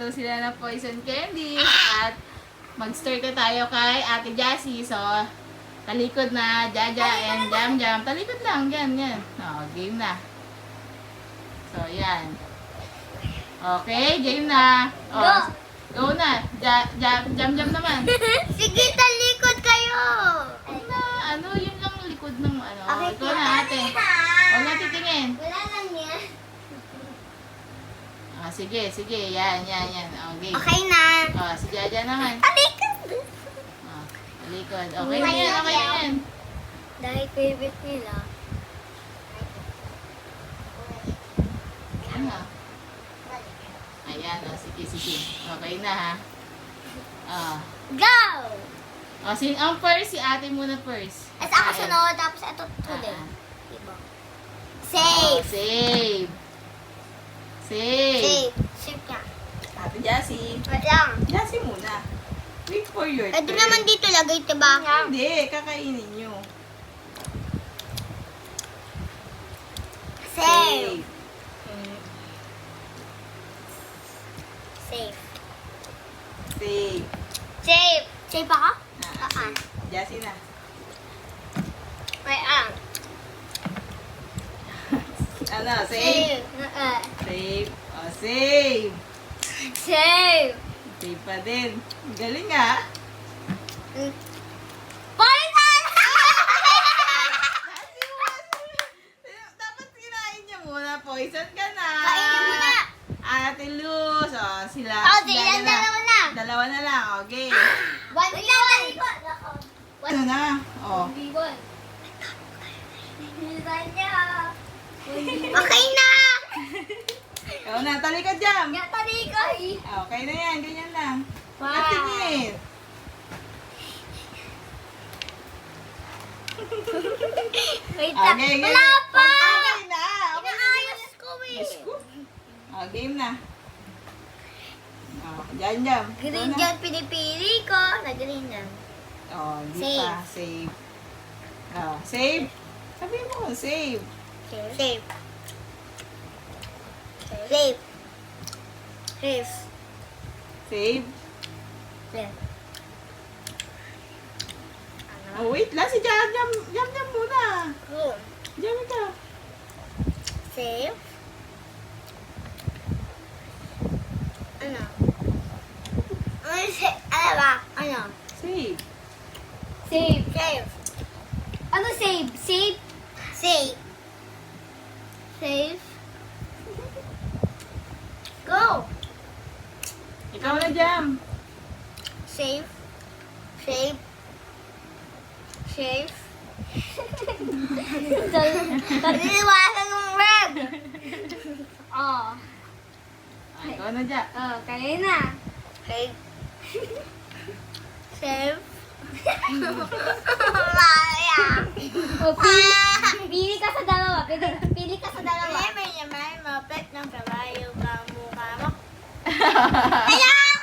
daw sila ng poison candy. At mag-stir ka tayo kay Ate Jassy. So, talikod na, Jaja and Jam Jam. Talikod lang, yan. O, game na. So, yan. Okay, game na. O, go na. Jam Jam naman. Sige, talikod kayo. Ano, yun lang likod ng ano. Okay, Ikaw na, ate. Huwag na titingin. Wala lang yan. Sige. Yan. Okay. Okay na. Si Jaja naman. Talikod. Talikod. Okay na yan. Dahil favorite nila. Ano? Ayan, sige. Okay na, ha? Go! Ang first, si ate muna first. At ako sunod, tapos ito tuloy. Diba? Safe! Save. Safe. Safe ka. Ate Jassy. Wait lang. Jassy muna. Wait for your Pwede turn. naman dito lagay, diba? Hindi, kakainin nyo. Safe. Safe. Save. Safe. Safe ako? Jassy na. Wait Ano, save? Save. Save. Safe. Save pa din. Galing, ha? Poison! Dapat kinain niya muna. Poison ka na. Kainin mo na. Ate Luz. Sila. Sige, dalawa na. Dalawa na lang. Okay. 1v1. Ano na? 1v1. Okay na! Ikaw na. Talikod, Jam. Talikay! Okay na yan. Ganyan lang. Wow. Patingin. Wait lang. Okay, game. Wala pa! Okay na. Inaayos ko eh. Diyos ko. Game na. Jam. Ikaw Green na. dyan pinipili ko. Na-green lang. Di Save. pa. Save. Save. Sabi mo, save. Safe. Safe. Safe. Safe. Save. Safe. Wait lang. Si Jam muna. Cool. Jam ka. Safe. Ano? Ano ba? Ano? Save. Save. Save. Ano save? Save? Save. Save. Go! Ikaw na, Jam. Save. Save. Save. Naliwasan ng red! Oh. Ikaw na, Jam. Oh, kaya na. Save. Save. Maya. Oh, pili ka sa dalawa. Pili ka sa dalawa. May naman, mapet ng kabayo ka mukha mo. Ayan!